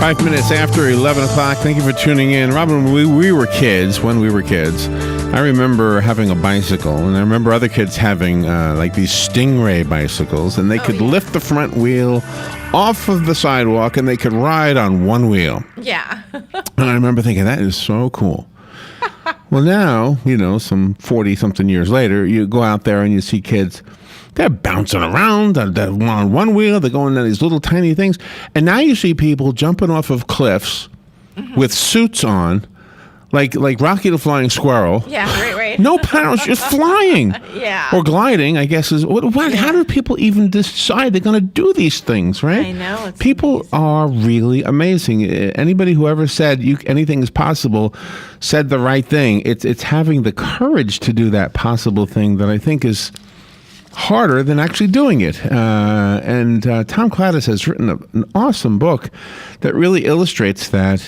5 minutes after 11 o'clock. Thank you for tuning in. Robin, when we were kids, I remember having a bicycle, and I remember other kids having like these Stingray bicycles, and they could lift the front wheel off of the sidewalk, and they could ride on one wheel. Yeah. And I remember thinking, that is so cool. Well, now, some 40-something years later, you go out there and you see kids, they're bouncing around, they're on one wheel, they're going on these little tiny things. And now you see people jumping off of cliffs with suits on, like Rocky the Flying Squirrel. Yeah, right. No parachute, just flying. Yeah. Or gliding, I guess. How do people even decide they're going to do these things, right? I know. People are really amazing. Anybody who ever said anything is possible said the right thing. It's having the courage to do that possible thing that I think is harder than actually doing it. And Tom Cladis has written an awesome book that really illustrates that.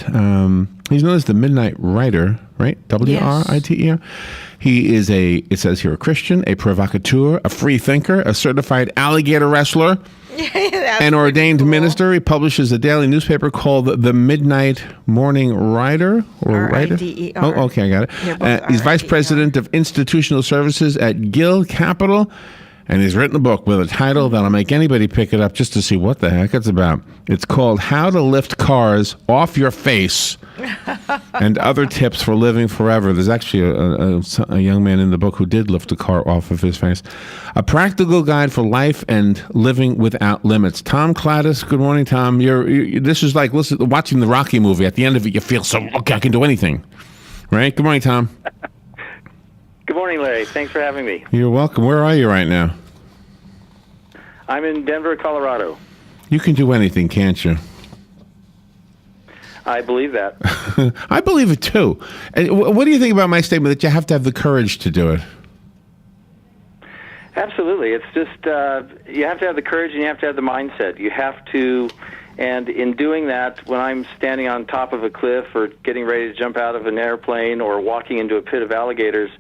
He's known as the Midnight Writer, right? W-R-I-T-E-R. He is it says here, a Christian, a provocateur, a free thinker, a certified alligator wrestler, an ordained minister. He publishes a daily newspaper called The Midnight Morning Rider. Or R-I-D-E-R. Oh, okay, I got it. He's vice president of institutional services at Gill Capital. And he's written a book with a title that'll make anybody pick it up just to see what the heck it's about. It's called How to Lift Cars Off Your Face and Other Tips for Living Forever. There's actually a young man in the book who did lift a car off of his face. A practical guide for life and living without limits. Tom Cladis, good morning, Tom. This is like watching the Rocky movie. At the end of it, you feel okay, I can do anything. Right? Good morning, Tom. Good morning, Larry. Thanks for having me. You're welcome. Where are you right now? I'm in Denver, Colorado. You can do anything, can't you? I believe that. I believe it, too. And what do you think about my statement that you have to have the courage to do it? Absolutely. It's just you have to have the courage and you have to have the mindset. You have to, and in doing that, when I'm standing on top of a cliff or getting ready to jump out of an airplane or walking into a pit of alligators,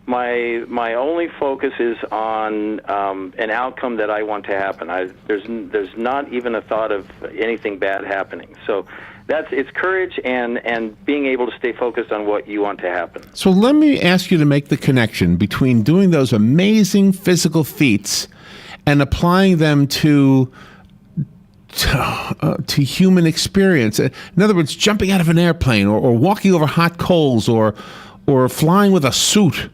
my only focus is on an outcome that I want to happen. There's not even a thought of anything bad happening. So it's courage and being able to stay focused on what you want to happen. So let me ask you to make the connection between doing those amazing physical feats and applying them to human experience. In other words, jumping out of an airplane or walking over hot coals or flying with a suit,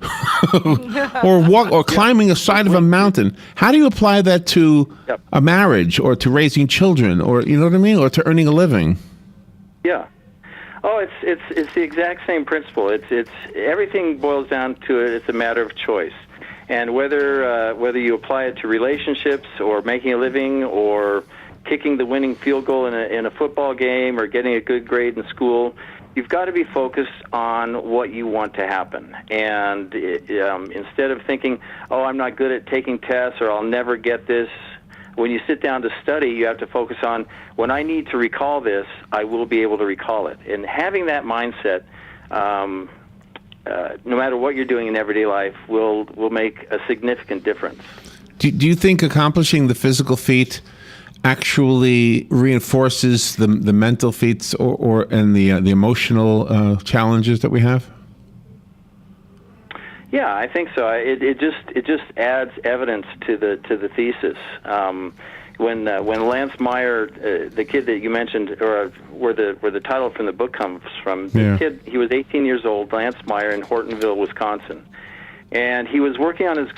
or climbing a side of a mountain. How do you apply that to a marriage, or to raising children, or you know what I mean, or to earning a living? Yeah. Oh, it's the exact same principle. It's everything boils down to it. It's a matter of choice, and whether you apply it to relationships, or making a living, or kicking the winning field goal in a football game, or getting a good grade in school. You've got to be focused on what you want to happen. And instead of thinking, I'm not good at taking tests or I'll never get this, when you sit down to study, you have to focus on, when I need to recall this, I will be able to recall it. And having that mindset, no matter what you're doing in everyday life, will make a significant difference. Do you think accomplishing the physical feat actually reinforces the mental feats and the emotional challenges that we have? Yeah, I think so. It just adds evidence to the thesis. When Lance Meyer, the kid that you mentioned, or where the title from the book comes from, the kid, he was 18 years old, Lance Meyer, in Hortonville, Wisconsin. And he was working on his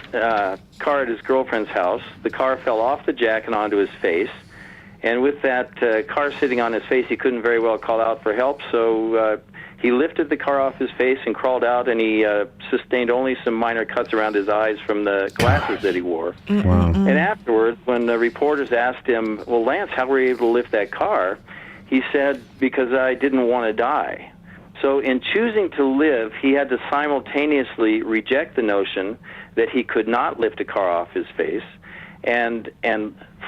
car at his girlfriend's house. The car fell off the jack and onto his face. And with that car sitting on his face, he couldn't very well call out for help. So he lifted the car off his face and crawled out, and he sustained only some minor cuts around his eyes from the glasses that he wore. Wow. And afterwards, when the reporters asked him, well, Lance, how were you able to lift that car? He said, because I didn't want to die. So in choosing to live, he had to simultaneously reject the notion that he could not lift a car off his face, and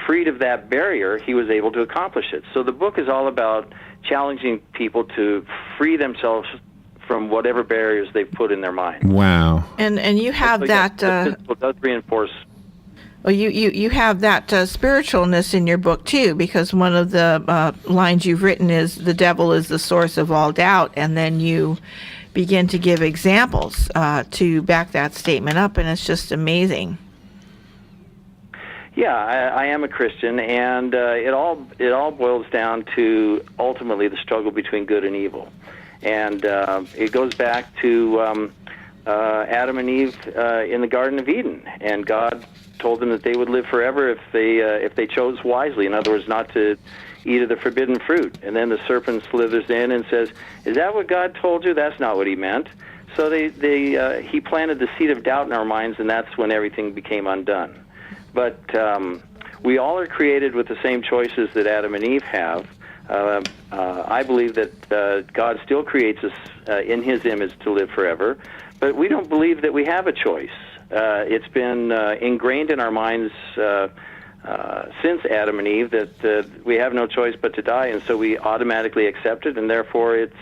freed of that barrier, he was able to accomplish it. So the book is all about challenging people to free themselves from whatever barriers they've put in their mind. Wow. And you have so that... the principle does reinforce Well, you have that spiritualness in your book too, because one of the lines you've written is the devil is the source of all doubt, and then you begin to give examples to back that statement up, and it's just amazing. Yeah, I am a Christian, and it all boils down to ultimately the struggle between good and evil, and it goes back to Adam and Eve in the Garden of Eden, and God told them that they would live forever if they chose wisely. In other words, not to eat of the forbidden fruit. And then the serpent slithers in and says, "Is that what God told you?" That's not what He meant. So he planted the seed of doubt in our minds, and that's when everything became undone. But we all are created with the same choices that Adam and Eve have. I believe that God still creates us in His image to live forever, but we don't believe that we have a choice. It's been ingrained in our minds since Adam and Eve that we have no choice but to die, and so we automatically accept it, and therefore it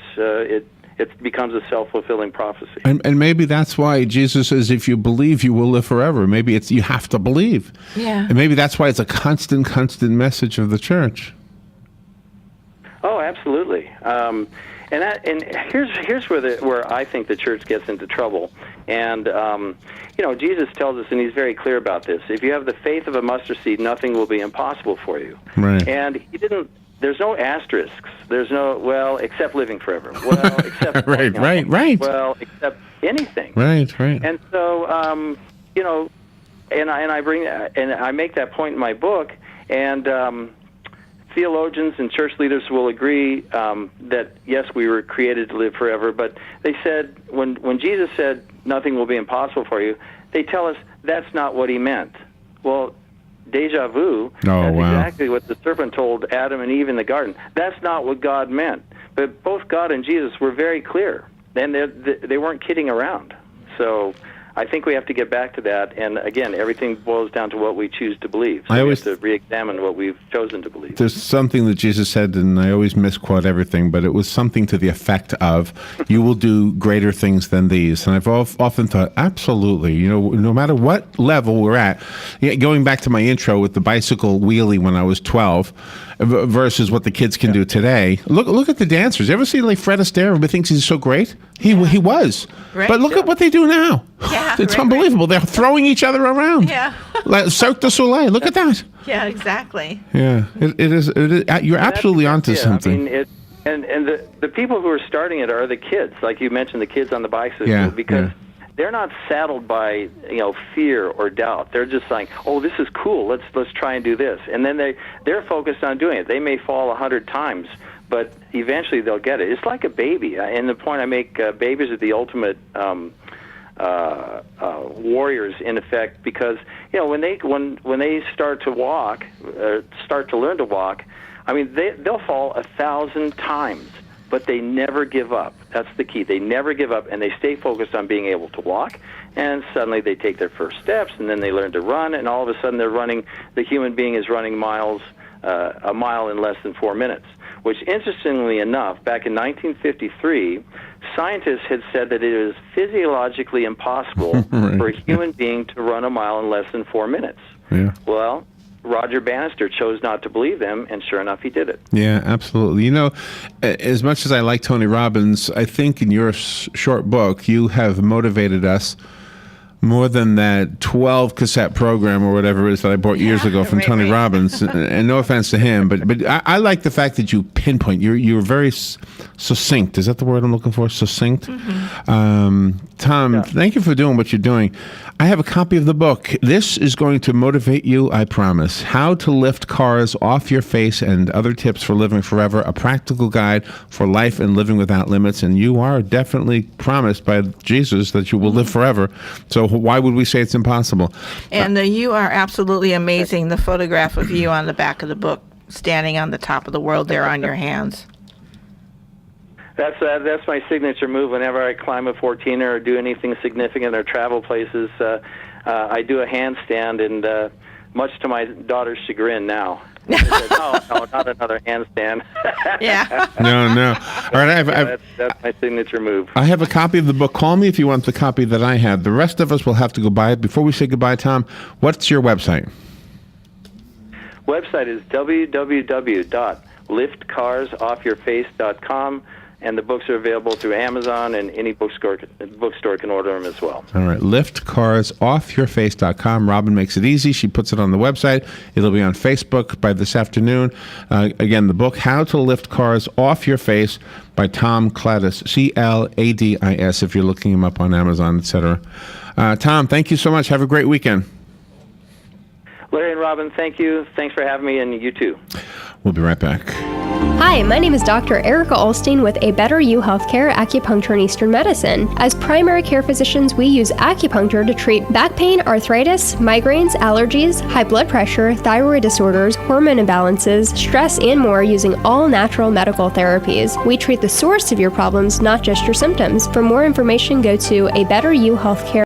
becomes a self-fulfilling prophecy. And maybe that's why Jesus says, if you believe, you will live forever. Maybe it's you have to believe. Yeah. And maybe that's why it's a constant message of the church. Oh, absolutely. And here's where I think the church gets into trouble. And Jesus tells us, and He's very clear about this: if you have the faith of a mustard seed, nothing will be impossible for you. Right. And He didn't. There's no asterisks. There's no except living forever. Well, except right. Well, except anything. Right. And so and I make that point in my book, and theologians and church leaders will agree that yes, we were created to live forever. But they said when Jesus said nothing will be impossible for you, they tell us that's not what He meant. Well, deja vu. That's exactly what the serpent told Adam and Eve in the garden. That's not what God meant. But both God and Jesus were very clear, and they weren't kidding around. So I think we have to get back to that. And again, everything boils down to what we choose to believe. So we have to re-examine what we've chosen to believe. There's something that Jesus said, and I always misquote everything, but it was something to the effect of, "You will do greater things than these." And I've often thought, absolutely, no matter what level we're at, going back to my intro with the bicycle wheelie when I was 12 versus what the kids can do today. Look at the dancers. Ever see like Fred Astaire? Everybody thinks he's so great. He was. Right. But look at what they do now. Yeah, it's unbelievable. They're throwing each other around. Yeah. Like Cirque du Soleil. Look at that. Yeah, exactly. Yeah, it is. You're absolutely onto something. I mean, and the people who are starting it are the kids, like you mentioned, the kids on the bicycle, because they're not saddled by fear or doubt. They're just like, oh, this is cool. Let's try and do this, and then they're focused on doing it. They may fall 100 times, but eventually they'll get it. It's like a baby, and the point I make: babies are the ultimate warriors, in effect, because when they start to walk, start to learn to walk, I mean they'll fall 1,000 times, but they never give up. That's the key. They never give up, and they stay focused on being able to walk. And suddenly they take their first steps, and then they learn to run, and all of a sudden they're running. The human being is running a mile in less than 4 minutes. Which, interestingly enough, back in 1953, scientists had said that it is physiologically impossible for a human being to run a mile in less than 4 minutes. Yeah. Well, Roger Bannister chose not to believe them, and sure enough, he did it. Yeah, absolutely. As much as I like Tony Robbins, I think in your short book, you have motivated us more than that 12 cassette program or whatever it is that I bought years ago from Tony Robbins. And no offense to him, but I like the fact that you pinpoint. You're very succinct. Is that the word I'm looking for? Succinct. Mm-hmm. Tom, thank you for doing what you're doing. I have a copy of the book. This is going to motivate you, I promise. How to Lift Cars Off Your Face and Other Tips for Living Forever, a practical guide for life and living without limits. And you are definitely promised by Jesus that you will live forever. So why would we say it's impossible? And you are absolutely amazing. The photograph of you on the back of the book, standing on the top of the world there on your hands. That's my signature move. Whenever I climb a 14er or do anything significant or travel places, I do a handstand, and much to my daughter's chagrin now. I said, no, not another handstand. Yeah. No. All right, That's my signature move. I have a copy of the book. Call me if you want the copy that I had. The rest of us will have to go buy it. Before we say goodbye, Tom, what's your website? Website is www.liftcarsoffyourface.com, and the books are available through Amazon, and any bookstore can order them as well. All right, liftcarsoffyourface.com. Robin makes it easy. She puts it on the website. It'll be on Facebook by this afternoon. Again, the book, How to Lift Cars Off Your Face by Tom Cladis, Cladis, if you're looking him up on Amazon, etc. Tom, thank you so much. Have a great weekend. Larry and Robin, thank you. Thanks for having me, and you too. We'll be right back. Hi, my name is Dr. Erica Olstein with A Better You Healthcare Acupuncture and Eastern Medicine. As primary care physicians, we use acupuncture to treat back pain, arthritis, migraines, allergies, high blood pressure, thyroid disorders, hormone imbalances, stress, and more using all natural medical therapies. We treat the source of your problems, not just your symptoms. For more information, go to abetteryouhealthcare.com.